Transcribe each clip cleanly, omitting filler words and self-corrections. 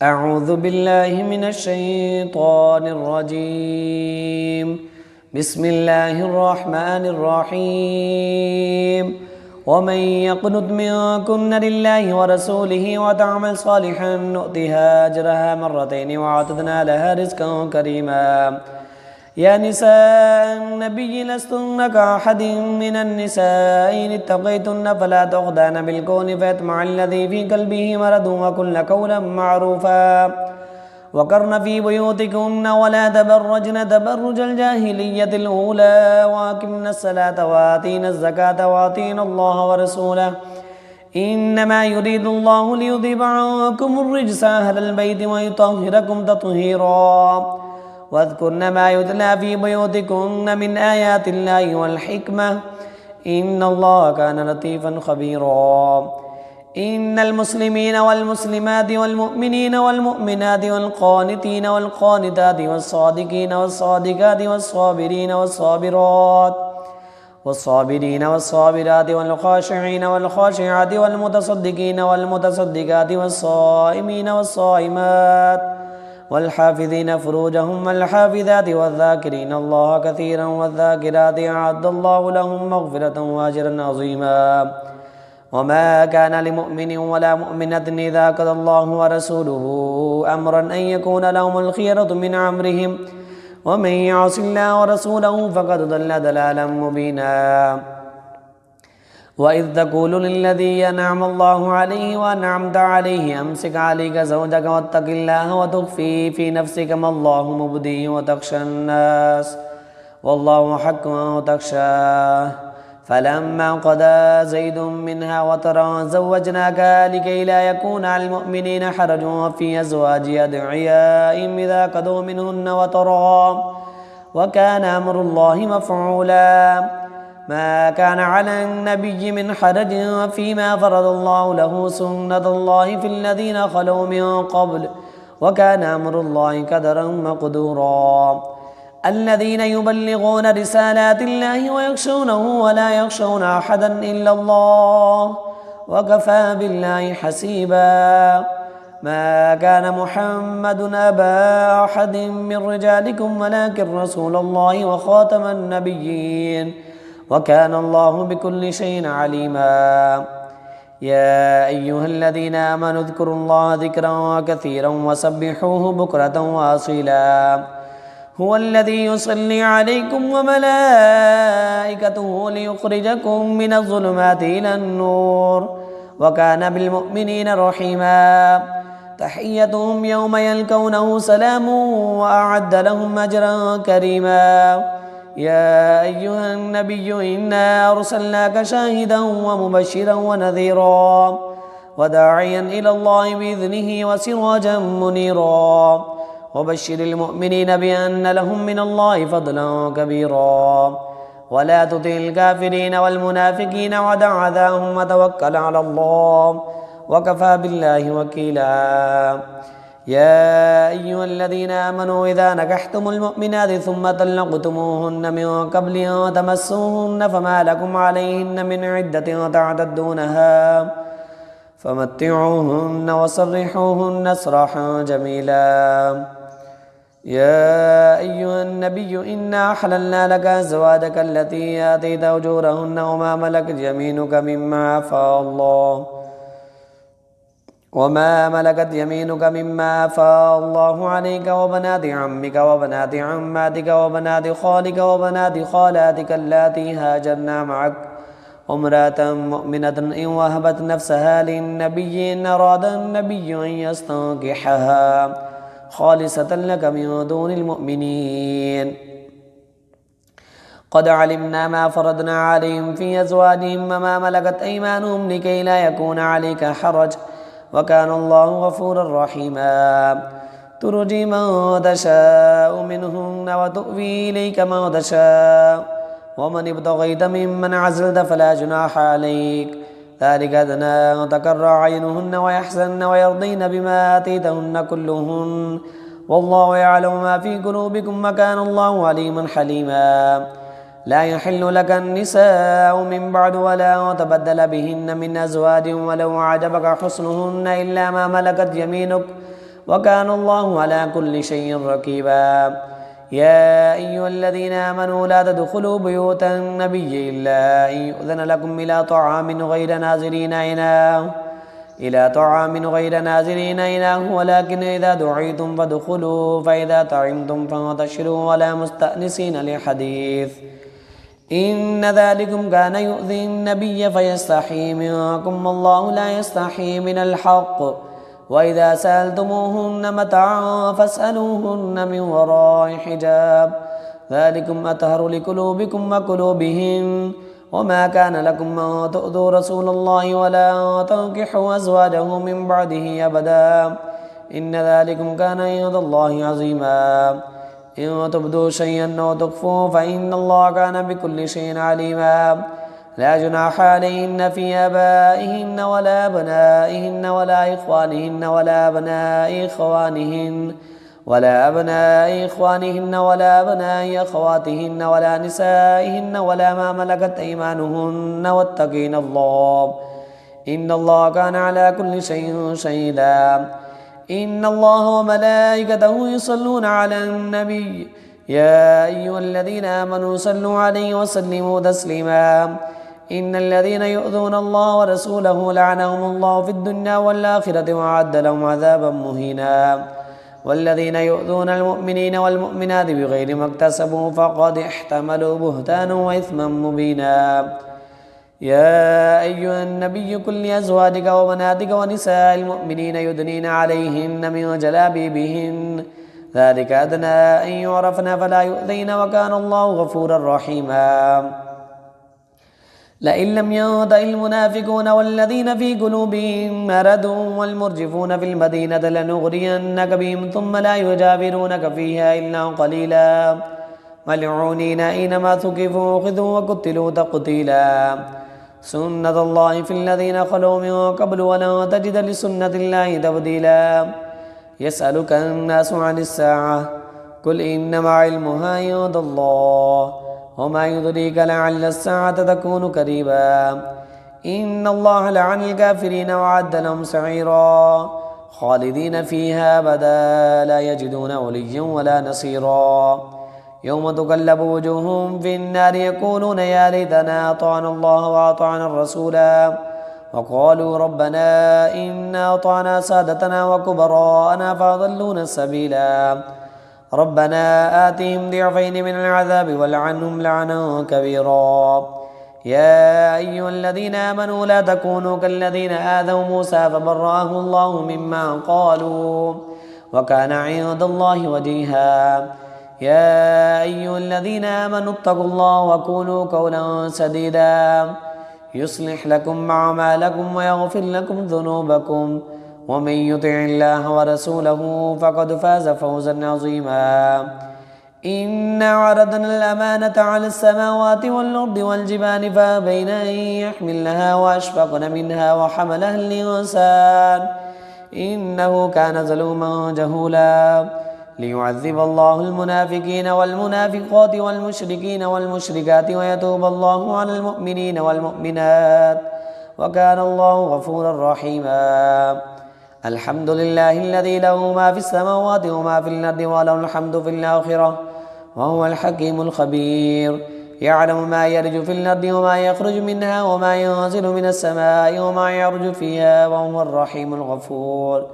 أعوذ بالله من الشيطان الرجيم. بسم الله الرحمن الرحيم. ومن يقنت منكن لله ورسوله وتعمل صالحا نؤتها أجرها مرتين وأعتدنا لها رزقا كريما. يا نساء النبي لستن كأحد من النساء إن اتقيتن فلا تخضعن بالقول فيطمع الذي في قلبه مرض وقلن قولا معروفا وقرن في بيوتكن ولا تبرجن تبرج الجاهلية الأولى وأقمن الصلاة وآتينا الزكاة وأطيعن الله ورسوله إنما يريد الله ليذهب عنكم الرجس أهل البيت ويطهركم تطهيرا واذكرن ما يتلى في بيوتكن من آيات الله والحكمة إن الله كان لطيفا خبيرا. إن المسلمين والمسلمات والمؤمنين والمؤمنات والقانتين والقانتات والصادقين والصادقات والصابرين والصابرات والخاشعين والخاشعات والمتصدقين والمتصدقات والصائمين والصائمات والحافظين فروجهم والحافظات والذاكرين الله كثيرا والذاكرات أعد الله لهم مغفرة وأجرا عظيما. وما كان لمؤمن ولا مؤمنة إذا قضى الله ورسوله أمرا أن يكون لهم الخيرة من أمرهم ومن يعص الله ورسوله فقد ضل ضلالا مبينا. وإذ تقول للذي أنعم الله عليه وأنعمت عليه أمسك عليك زوجك واتق الله وتخفي في نفسك ما الله مبديه وتخشى الناس والله حق تخشاه فلما قضى زيد منها وطرا زوجناك لكي لا يكون على المؤمنين حرج في أزواج أدعيائهم إذا قضوا منهن وطرا وكان أمر الله مفعولا. ما كان على النبي من حرج فيما فرض الله له سنة الله في الذين خلوا من قبل وكان أمر الله قدرا مقدورا. الذين يبلغون رسالات الله ويخشونه ولا يخشون أحدا إلا الله وكفى بالله حسيبا. ما كان محمد أبا أحد من رجالكم ولكن رسول الله وخاتم النبيين وكان الله بكل شيء عليما. يا أيها الذين آمنوا اذكروا الله ذكرا كثيرا وسبحوه بكرة وأصيلا. هو الذي يصلي عليكم وملائكته ليخرجكم من الظلمات إلى النور وكان بالمؤمنين رحيما. تحيتهم يوم يلقونه سلام وأعد لهم أجرا كريما. يا أيها النبي إنا أرسلناك شاهدا ومبشرا ونذيرا وداعيا إلى الله بإذنه وسراجا منيرا وبشر المؤمنين بأن لهم من الله فضلا كبيرا ولا تطع الكافرين والمنافقين ودع أذاهم وتوكل على الله وكفى بالله وكيلا. يا أيها الذين آمنوا إذا نكحتم المؤمنات ثم طلقتموهن من قبل أن تمسوهن فما لكم عليهن من عدة تعتدونها فمتعوهن وسرحوهن سراحا جميلا. يا أيها النبي إنا أحللنا لك أزواجك التي آتيت أجورهن وما ملكت يمينك مما أفاء الله عليك وبنات عمك وبنات عماتك وبنات خالك وبنات خالاتك اللاتي هاجرن معك وامرأة مؤمنة إن وهبت نفسها للنبي إن أراد النبي أن يستنكحها خالصة لك من دون المؤمنين. قد علمنا ما فرضنا عليهم في أزواجهم وما ملكت أيمانهم لكي لا يكون عليك حرج وكان الله غفورا رحيما. ترجي من تشاء منهن وتؤوي إليك من تشاء ومن ابتغيت ممن عزلت فلا جناح عليك ذلك أدنى أن تقر عينهن ويحزن ويرضين بما آتيتهن كلهن والله يعلم ما في قلوبكم وكان الله عليما حليما. لا يحل لك النساء من بعد ولا تبدل بهن من أزواج ولو أعجبك حسنهن إلا ما ملكت يمينك وكان الله على كل شيء رقيبا. يا أيها الذين آمنوا لا تدخلوا بيوت النبي إلا أن يؤذن لكم إلى طعام غير ناظرين إناه ولكن إذا دعيتم فادخلوا فإذا طعمتم فانتشروا ولا مستأنسين لحديث إن ذلكم كان يؤذي النبي فيستحي منكم والله لا يستحي من الحق وإذا سألتموهن متاعا فاسألوهن من وراء حجاب ذلكم أطهر لقلوبكم وقلوبهن وما كان لكم أن تؤذوا رسول الله ولا تنكحوا أزواجه من بعده أبدا إن ذلكم كان عند الله عظيما. إن تبدوا شيئا أو تخفوه فإن الله كان بكل شيء عليما. لا جناح عليهن في آبائهن ولا أبنائهن ولا إخوانهن ولا أبناء إخوانهن ولا أبناء إخوانهن ولا أبناء أخواتهن ولا نسائهن ولا ما ملكت أيمانهن واتقين الله إن الله كان على كل شيء شهيدا. إن الله وملائكته يصلون على النبي يا أيها الذين آمنوا صلوا عليه وسلموا تسليما. إن الذين يؤذون الله ورسوله لعنهم الله في الدنيا والآخرة وأعد لهم عذابا مهينا. والذين يؤذون المؤمنين والمؤمنات بغير ما اكتسبوا فقد احتملوا بهتانا وإثما مبينا. يا أيها النبي قل لأزواجك وبناتك ونساء المؤمنين يدنين عليهن من جلابيبهن ذلك أدنى أن يعرفن فلا يؤذين وكان الله غفورا رحيما. لئن لم ينته المنافقون والذين في قلوبهم مرض والمرجفون في المدينة لنغرينك بهم ثم لا يجاورونك فيها إلا قليلا ملعونين أينما ثقفوا أخذوا وقتلوا تقتيلا. سنة الله في الذين خلوا من قبل ولن تجد لسنة الله تبديلا. يسألك الناس عن الساعة قل إنما علمها عند الله وما يدريك لعل الساعة تكون قريبا. إن الله لعن الكافرين وأعد لهم سعيرا خالدين فيها أبدا لا يجدون وليا ولا نصيرا. يوم تقلب وجوههم في النار يقولون يا ليتنا أطعنا الله وأطعنا الرسولا وقالوا ربنا إنا أطعنا سادتنا وكبراءنا فأضلونا السبيلا. ربنا آتهم ضعفين من العذاب والعنهم لعنا كبيرا. يا أيها الذين آمنوا لا تكونوا كالذين آذوا موسى فبرأه الله مما قالوا وكان عند الله وجيها. يا أيها الذين آمنوا اتقوا الله وقولوا قولا سديدا يصلح لكم أعمالكم ويغفر لكم ذنوبكم ومن يطع الله ورسوله فقد فاز فوزا عظيما. إنا عرضنا الأمانة على السماوات والأرض والجبال فأبين أن يحملنها وأشفقن منها وحملها الإنسان إنه كان ظلوما جهولا. ليعذب الله المنافقين والمنافقات والمشركين والمشركات ويتوب الله على المؤمنين والمؤمنات وكان الله غفورا رحيما. الحمد لله الذي له ما في السماوات وما في الأرض وله الحمد في الآخرة وهو الحكيم الخبير. يعلم ما يرج في الأرض وما يخرج منها وما ينزل من السماء وما يعرج فيها وهو الرحيم الغفور.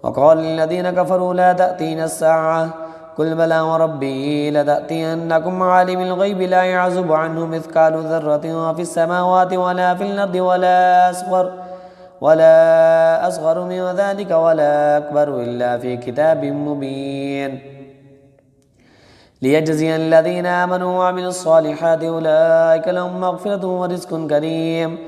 وقال الذين كفروا لا تأتينا الساعة قل بلى وربي لتأتينكم عالم الغيب لا يعزب عنه مثقال ذرة في السماوات ولا في الأرض ولا أصغر من ذلك ولا أكبر إلا في كتاب مبين. ليجزي الذين آمنوا وعملوا الصالحات أولئك لهم مغفرة ورزق كريم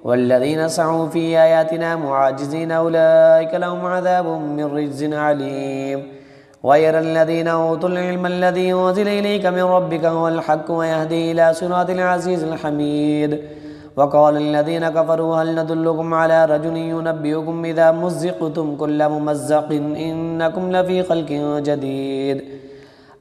والذين سعوا في آياتنا معاجزين أولئك لهم عذاب من رجز عليم. ويرى الذين أوتوا العلم الذي أنزل إليك من ربك هو الحق ويهدي إلى صراط العزيز الحميد. وقال الذين كفروا هل ندلكم على رجل ينبئكم إذا مزقتم كل ممزق إنكم لفي خلق جديد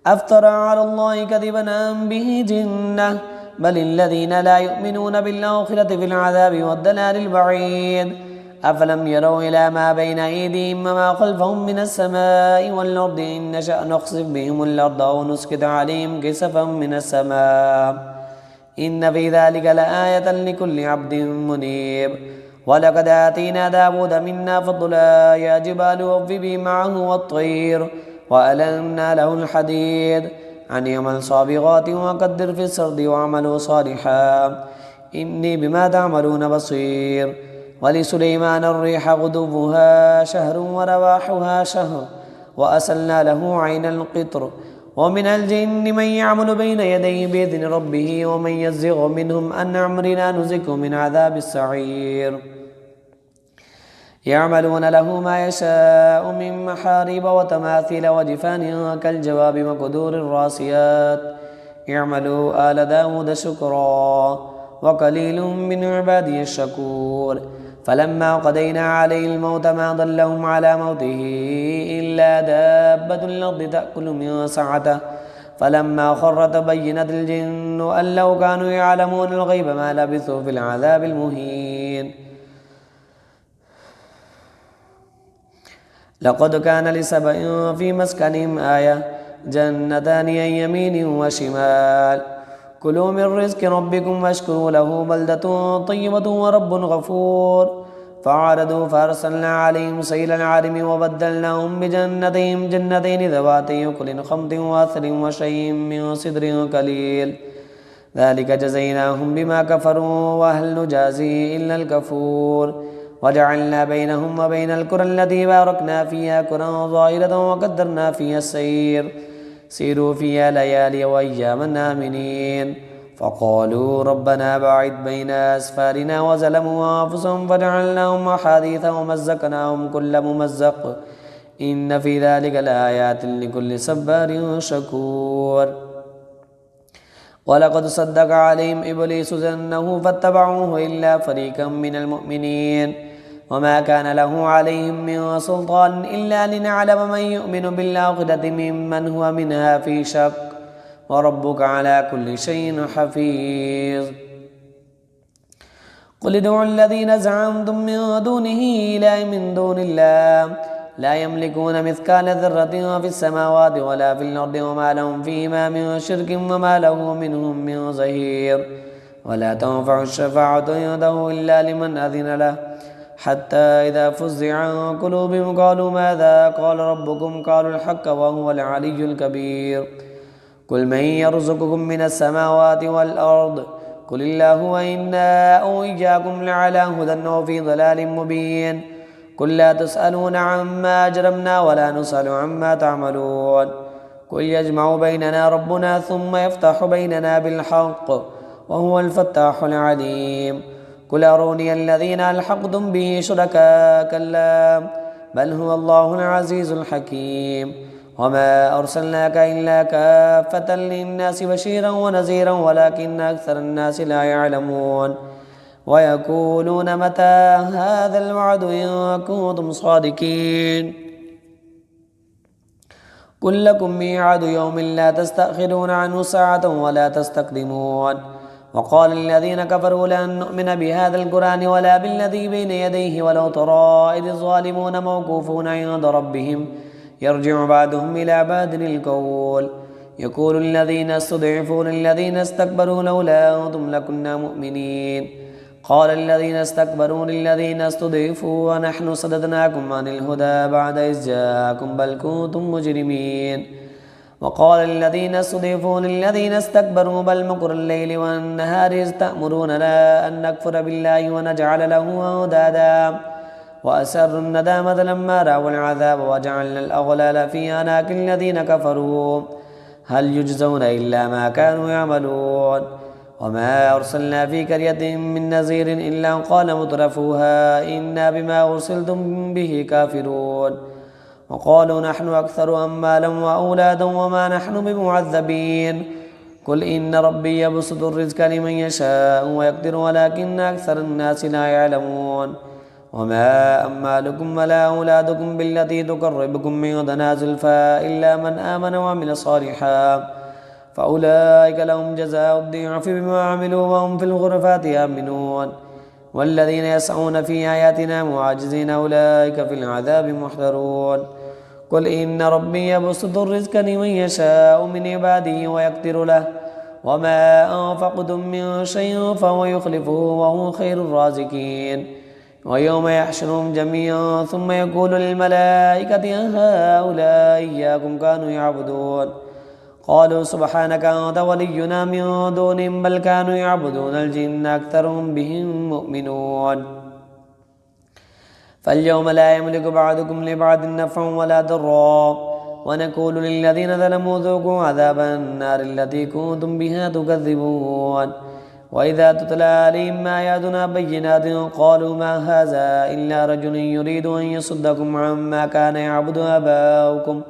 أفترى على الله كذبا أم به جنة بل الذين لا يؤمنون بالآخرة في العذاب والضلال البعيد. أفلم يروا إلى ما بين أيديهم وما خلفهم من السماء والأرض إن نشأ نخسف بهم الأرض أو نسكت عليهم كسفا من السماء إن في ذلك لآية لكل عبد منيب ولقد آتينا داود منا فضلا يا جبال أوفي معه والطير وألنا له الحديد أن يعمل صابغات وقدر في السرد واعملوا صالحا إني بما تعملون بصير ولسليمان الريح غدوها شهر ورواحها شهر وأسلنا له عين القطر ومن الجن من يعمل بين يديه بإذن ربه ومن يزغ منهم أن أمرنا نزكه من عذاب السعير يعملون له ما يشاء من محاريب وتماثيل وجفان كالجواب وقدور الراسيات اعملوا آل داود شكرا وقليل من عبادي الشكور فلما قضينا عليه الموت ما ضلهم على موته إلا دابة الأرض تأكل من سعته فلما خر تبينت الجن أن لو كانوا يعلمون الغيب ما لبثوا في العذاب المهين لقد كان لسبأ في مسكنهم آية جنتان عن يمين وشمال كلوا من رزق ربكم واشكروا له بلدة طيبة ورب غفور فعرضوا فأرسلنا عليهم سيل العرم وبدلناهم بجنتين جنتين ذواتي أكل خمط وأثل وشيء من صدر قليل ذلك جزيناهم بما كفروا وهل نجازي إلا الكفور وجعلنا بينهم وبين القرى التي باركنا فيها قرى ظاهرة وقدرنا فيها السير سيروا فيها ليالي وأياما آمنين فقالوا ربنا باعد بين أسفارنا وظلموا أنفسهم فجعلناهم أحاديث ومزقناهم كل ممزق إن في ذلك لآيات لكل صبار شكور ولقد صدق عليهم إبليس ظنه فاتبعوه إلا فريقا من المؤمنين وما كان له عليهم من سلطان إلا لنعلم من يؤمن بالآخرة ممن هو منها في شك وربك على كل شيء حفيظ قل ادعوا الذين زعمتم من دونه إلى من دون الله لا يملكون مثقال ذرة في السماوات ولا في الأرض وما لهم فيهما من شرك وما له منهم من ظهير ولا تنفع الشفاعة عنده إلا لمن أذن له حتى إذا فزع عن قلوبهم قالوا ماذا قال ربكم قالوا الحق وهو العلي الكبير قل من يرزقكم من السماوات والأرض قل الله وإنا أو إياكم لعلى هدى أو في ضلال مبين قل لا تسألون عما أجرمنا ولا نسأل عما تعملون قل يجمع بيننا ربنا ثم يفتح بيننا بالحق وهو الفتاح العليم قل أروني الذين ألحقتم به شركاء كلا بل هو الله العزيز الحكيم وما أرسلناك إلا كافة للناس بشيرا ونذيرا ولكن أكثر الناس لا يعلمون ويقولون متى هذا الوعد إن كنتم صادقين قل لكم ميعاد يوم لا تستأخرون عنه ساعة ولا تستقدمون وقال الذين كفروا لن نؤمن بهذا القرآن ولا بالذي بين يديه ولو ترى إذ الظالمون موقوفون عند ربهم يرجع بعضهم إلى بعض القول يقول الذين استضعفوا للذين استكبروا لولا أنتم لكنا مؤمنين قال الذين استكبروا للذين استضعفوا ونحن صددناكم عن الهدى بعد إذ جاءكم بل كنتم مجرمين وقال الذين استضعفوا للذين استكبروا بل مكر الليل والنهار إذ تأمروننا أن نكفر بالله ونجعل له أندادا وأسروا الندامة لما رأوا العذاب وجعلنا الأغلال في أعناق الذين كفروا هل يجزون إلا ما كانوا يعملون وما أرسلنا في قرية من نذير إلا قال مترفوها إنا بما أرسلتم به كافرون وقالوا نحن أكثر أموالا وأولادا وما نحن بمعذبين قل إن ربي يبسط الرزق لمن يشاء ويقدر ولكن أكثر الناس لا يعلمون وما أموالكم ولا أولادكم بالتي تقربكم عندنا زلفى إلا من آمن وعمل صالحا فأولئك لهم جزاء الضعف بما عملوا وهم في الغرفات آمنون والذين يسعون في آياتنا معاجزين أولئك في العذاب محضرون قل إن ربي يبسط الرزق لمن يشاء من عباده ويقدر له وما أنفقتم من شيء فهو يخلفه وهو خير الرازقين ويوم يحشرهم جميعا ثم يقول للملائكة هؤلاء إياكم كانوا يعبدون قالوا سبحانك أنت ولينا من دونهم بل كانوا يعبدون الجن أكثرهم بهم مؤمنون فاليوم لا يملك بعضكم لبعض نفعا ولا ضرا ونقول للذين ظلموا ذوقوا عذاب النار التي كنتم بها تكذبون وإذا تتلى عليهم آياتنا بينات قالوا ما هذا إلا رجل يريد أن يصدكم عما كان يعبد آباؤكم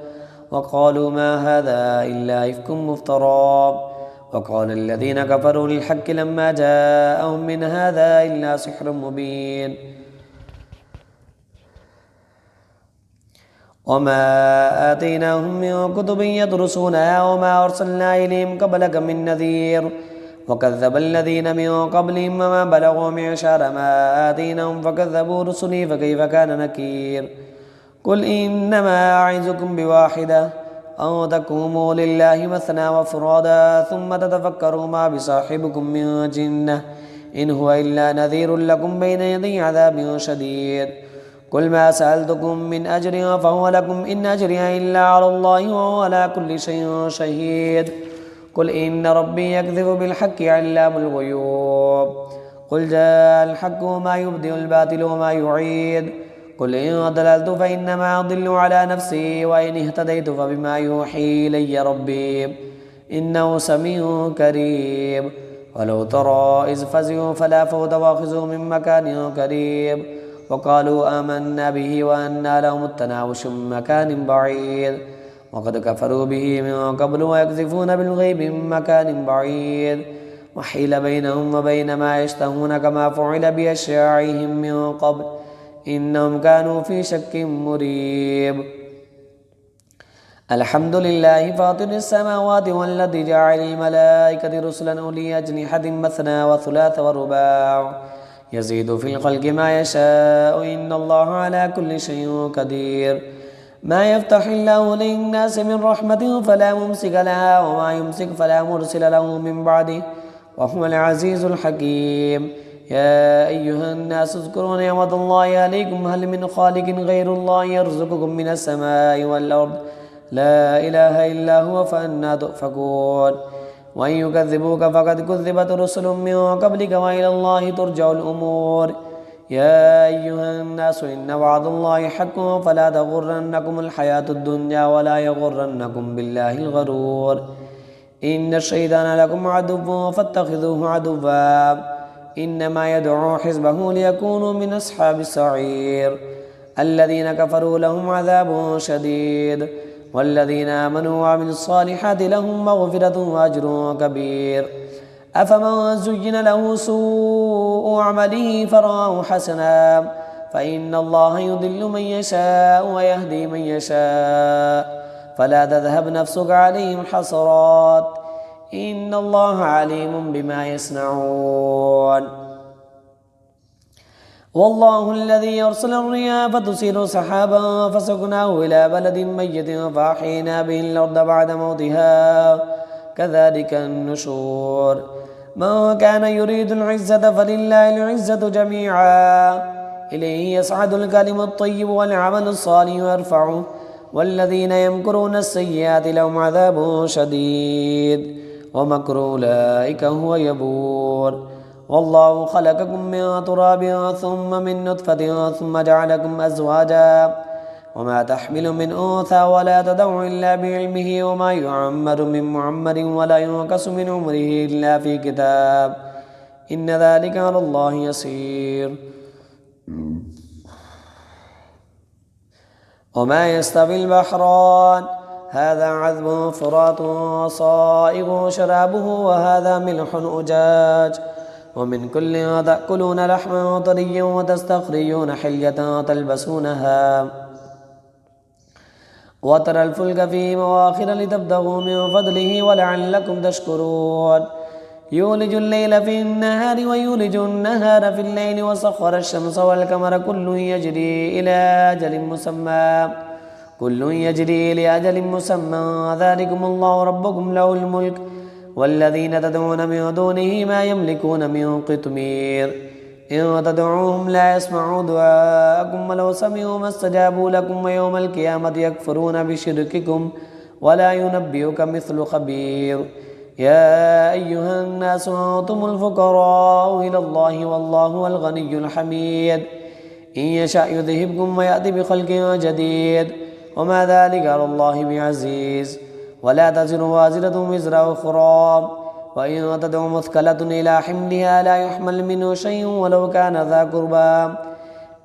وقالوا ما هذا إلا إفك مفترى وقال الذين كفروا للحق لما جاءهم من هذا إلا سحر مبين وما آتيناهم من كتب يدرسونها وما أرسلنا إليهم قبلك من نذير وكذب الذين من قبلهم وما بلغوا معشار ما آتيناهم فكذبوا رسلي فكيف كان نكير قل إنما أعظكم بواحدة أن تقوموا لله مثنى وفرادا ثم تتفكروا ما بصاحبكم من جنة إن هو إلا نذير لكم بين يدي عذاب شديد قل ما سألتكم من أجر فهو لكم إن أجري إلا على الله وهو على كل شيء شهيد قل إن ربي يكذب بالحق علام الغيوب قل جاء الحق وما يبدئ الباطل وما يعيد قل إن ضللت فإنما أضل على نفسي وإن اهتديت فبما يوحي إلي ربي إنه سميع كريم ولو ترى إذ فزعوا فلا فوت واخذوا من مكان قريب وقالوا آمنا به وأنى لهم التناوش من مكان بعيد وقد كفروا به من قبل ويقذفون بالغيب من مكان بعيد وحيل بينهم وبين ما يشتهون كما فعل بأشياعهم من قبل إنهم كانوا في شك مريب الحمد لله فاطر السماوات والذي جعل الملائكة رسلا أولي أجنحة مثنى وثلاث ورباع يزيد في الخلق ما يشاء إن الله على كل شيء قدير ما يفتح الله للناس من رحمة فلا ممسك لها وما يمسك فلا مرسل له من بعده وهو العزيز الحكيم يا أيها الناس اذكروا نعمة الله عليكم هل من خالق غير الله يرزقكم من السماء والأرض لا إله إلا هو فأنى تؤفكون وإن يكذبوك فقد كذبت رسل من قبلك وإلى الله ترجع الأمور يا أيها الناس إن وعد الله حق فلا تغرنكم الحياة الدنيا ولا يغرنكم بالله الغرور إن الشيطان لكم عدو فاتخذوه عدوا إنما يدعو حزبه ليكونوا من أصحاب السعير الذين كفروا لهم عذاب شديد والذين آمنوا وعملوا الصالحات لهم مغفرة وأجر كبير أفمن زين له سوء عمله فرآه حسنا فإن الله يضل من يشاء ويهدي من يشاء فلا تذهب نفسك عليهم حسرات إن الله عليم بما يصنعون والله الذي يرسل الرياح فتثير سحابا فسقناه إلى بلد ميت فأحيينا به الأرض بعد موتها كذلك النشور من كان يريد العزة فلله العزة جميعا إليه يصعد الكلم الطيب والعمل الصالح يرفعه والذين يمكرون السيئات لهم عذاب شديد ومكر أولئك هو يبور والله خلقكم من تراب ثم من نطفة ثم جعلكم أزواجا وما تحمل من أنثى ولا تدع إلا بعلمه وما يعمر من معمر ولا ينقص من عمره إلا في كتاب إن ذلك على الله يسير وما يستوي البحران هذا عذب فرات صائغ شرابه وهذا ملح أجاج ومن كل تأكلون لحما طريا وتستخرجون حلية تلبسونها وترى الفلك فيه مواخر لتبتغوا من فضله ولعلكم تشكرون يولج الليل في النهار ويولج النهار في الليل وسخر الشمس والقمر كل يجري لأجل مسمى ذلكم الله ربكم له الملك والذين تدعون من دونه ما يملكون من قطمير إن تدعوهم لا يسمعوا دعاءكم ولو سمعوا ما استجابوا لكم ويوم القيامة يكفرون بشرككم ولا ينبئك مثل خبير يا أيها الناس أنتم الفقراء إلى الله والله هو الغني الحميد إن يشاء يذهبكم ويأتي بخلق جديد وما ذلك على الله بعزيز ولا تزر وازرة وزر أخرى وإن تدع مثقلة إلى حملها لا يحمل منه شيء ولو كان ذا قربى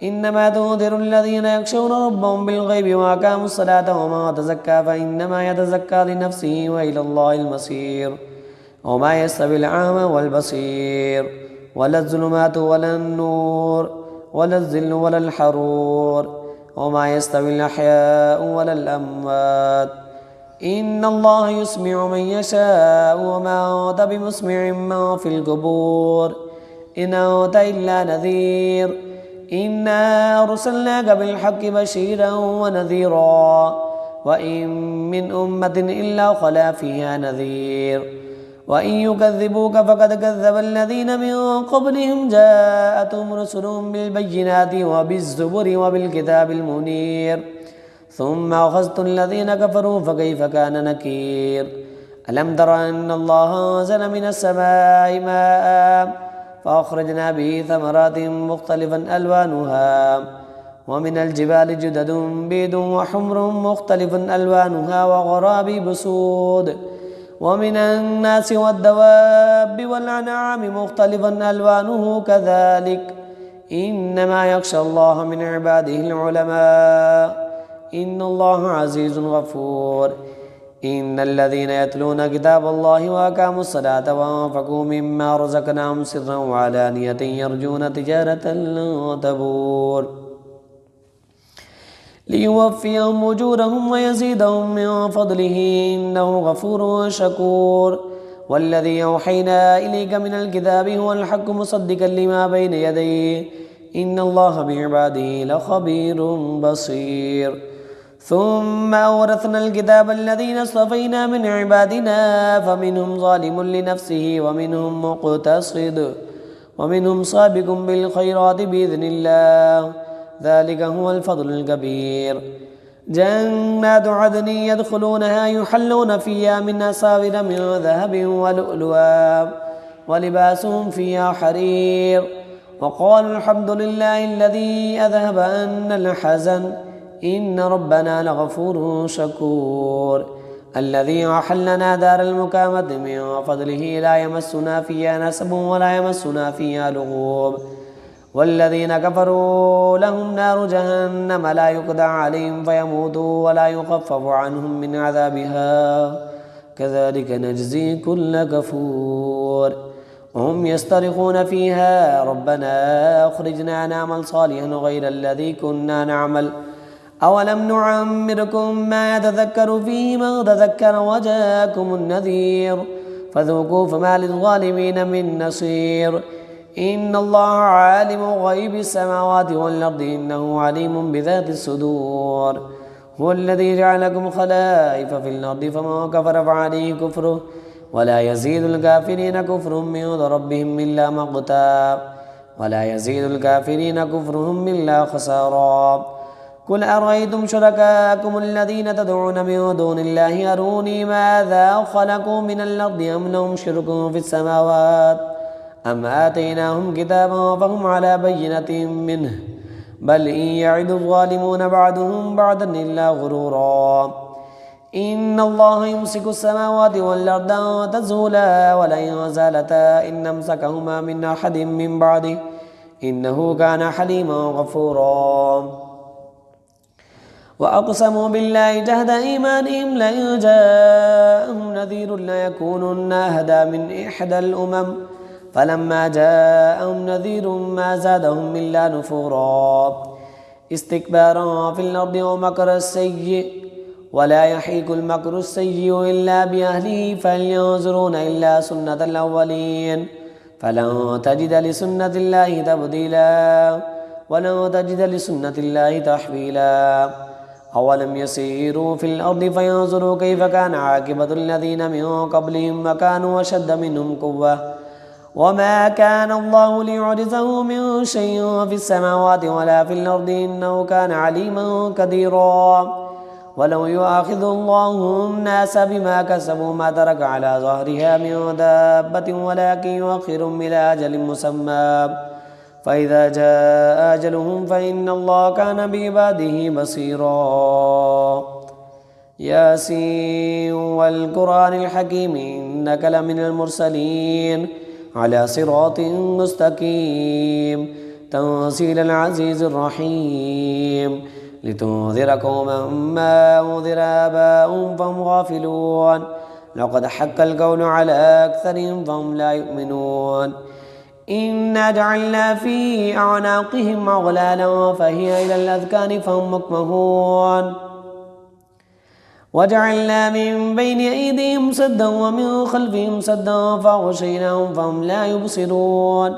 إنما تنذر الذين يخشون ربهم بالغيب وأقاموا الصلاة وما تزكى فإنما يتزكى لنفسه وإلى الله المصير وما يستوي الأعمى والبصير ولا الظلمات ولا النور ولا الظل ولا الحرور وما يستوي الأحياء ولا الأموات إن الله يسمع من يشاء وما أنت بمسمع من في القبور إن أنت إلا نذير إنا أرسلناك بالحق بشيرا ونذيرا وإن من أمة إلا خلا فيها نذير وإن يكذبوك فقد كذب الذين من قبلهم جاءتهم رسلهم بالبينات وبالزبر وبالكتاب المنير ثم أخذت الذين كفروا فكيف كان نكير ألم تر أن الله أنزل من السماء ماء فأخرجنا به ثمرات مختلفا ألوانها ومن الجبال جدد بيض وحمر مختلف ألوانها وغرابيب سود ومن الناس والدواب والأنعام مختلفا ألوانه كذلك إنما يخشى الله من عباده العلماء إن الله عزيز غفور إن الذين يتلون كتاب الله وأقاموا الصلاة وأنفقوا مما رزقناهم سرا وعلانية يرجون تجارة لن تبور ليوفيهم أجورهم ويزيدهم من فضله إنه غفور شكور والذي أوحينا إليك من الكتاب هو الحق مصدقا لما بين يديه إن الله بعباده لخبير بصير ثم أورثنا الكتاب الذين اصطفينا من عبادنا فمنهم ظالم لنفسه ومنهم مقتصد ومنهم سابق بالخيرات بإذن الله ذلك هو الفضل الكبير جنات عدن يدخلونها يحلون فيها من أساور من ذهب ولؤلؤا ولباسهم فيها حرير وقالوا الحمد لله الذي أذهب عنا الحزن إن ربنا لغفور شكور الذي أحلنا دار المقامة من فضله لا يمسنا فيها نسب ولا يمسنا فيها لغوب والذين كفروا لهم نار جهنم لا يقضى عليهم فيموتوا ولا يخفف عنهم من عذابها كذلك نجزي كل كفور وهم يصطرخون فيها ربنا أخرجنا نعمل صالحا غير الذي كنا نعمل أولم نعمركم ما يتذكر فيه من تذكر وجاءكم النذير فذوقوا فما للظالمين من نصير إن الله عالم غيب السماوات والأرض إنه عليم بذات الصدور هو الذي جعلكم خلائف في الأرض فمن كفر فعليه كفره ولا يزيد الكافرين كفرهم من ربهم إلا مقتا ولا يزيد الكافرين كفرهم إلا خسارا قل أرأيتم شركاءكم الذين تدعون من دون الله أروني ماذا خلقوا من الأرض أم لهم شرك في السماوات أم آتيناهم كتابا فهم على بينة منه بل إن يعد الظالمون بعضهم بعضا إلا غرورا إن الله يمسك السماوات والأرض أن تزولا ولئن زالتا إن أمسكهما من أحد من بعده إنه كان حليما غفورا وأقسموا بالله جهد إيمانهم لئن جاءهم نذير ليكونن أهدى من إحدى الأمم فلما جاءهم نذير ما زادهم إلا نفورا استكبارا في الأرض ومكر السيء ولا يحيق المكر السيء إلا بأهله فلينظرون إلا سنة الأولين فلن تجد لسنة الله تبديلا ولن تجد لسنة الله تحويلا أولم يسيروا في الأرض فينظروا كيف كان عاقبة الذين من قبلهم وكانوا أشد منهم قوة وما كان الله ليعجزه من شيء في السماوات ولا في الأرض إنه كان عليما قديرا ولو يؤاخذ الله الناس بما كسبوا ما ترك على ظهرها من دابة ولكن يؤخرهم إلى أجل مسمى فإذا جاء أجلهم فإن الله كان بعباده بصيرا ياسين والقرآن الحكيم إنك لمن المرسلين على صراط مستقيم تنزيل العزيز الرحيم لتنذر قوما ما أنذر آباؤهم فهم غافلون لقد حق القول على أكثرهم فهم لا يؤمنون إنا جعلنا في أعناقهم أغلالا فهي إلى الأذقان فهم مقمحون وجعلنا من بين أيديهم سدا ومن خلفهم سدا فأغشيناهم فهم لا يبصرون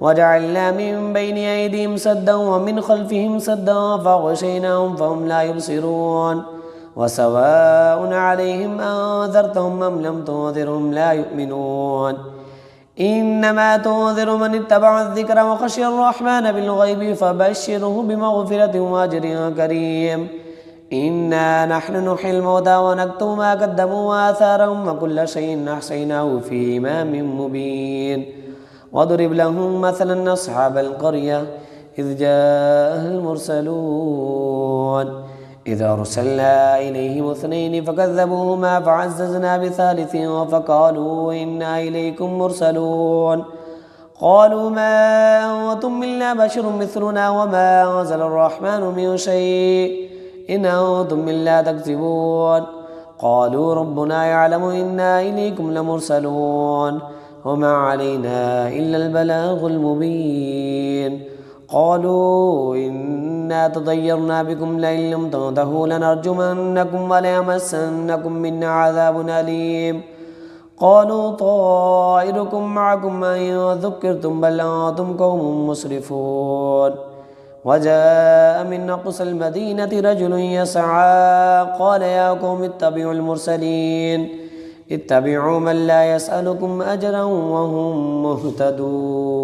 وجعلنا من بين أيديهم سدا ومن خلفهم سدا فأغشيناهم فهم لا يبصرون وسواء عليهم أنذرتهم أم لم تنذرهم لا يؤمنون إنما تنذر من اتبع الذكر وخشي الرحمن بالغيب فبشره بمغفرة وأجر كريم إنا نحن نحيي الموتى ونكتب ما قدموا وآثارهم وكل شيء أحصيناه في إمام مبين واضرب لهم مثلا أصحاب القرية إذ جاءها المرسلون إذا أرسلنا إليهم اثنين فكذبوهما فعززنا بثالث فقالوا إنا إليكم مرسلون قالوا ما أنتم إلا بشر مثلنا وما أنزل الرحمن من شيء إن أنتم إلا تكذبون قالوا ربنا يعلم إنا إليكم لمرسلون وما علينا إلا البلاغ المبين قالوا إنا تطيرنا بكم لئن لم تنتهوا لنرجمنكم وليمسنكم منا عذاب أليم قالوا طائركم معكم أن ذكرتم بل أنتم قوم مسرفون وجاء من أقصى المدينة رجل يسعى قال يا قوم اتبعوا المرسلين اتبعوا من لا يسألكم أجرا وهم مهتدون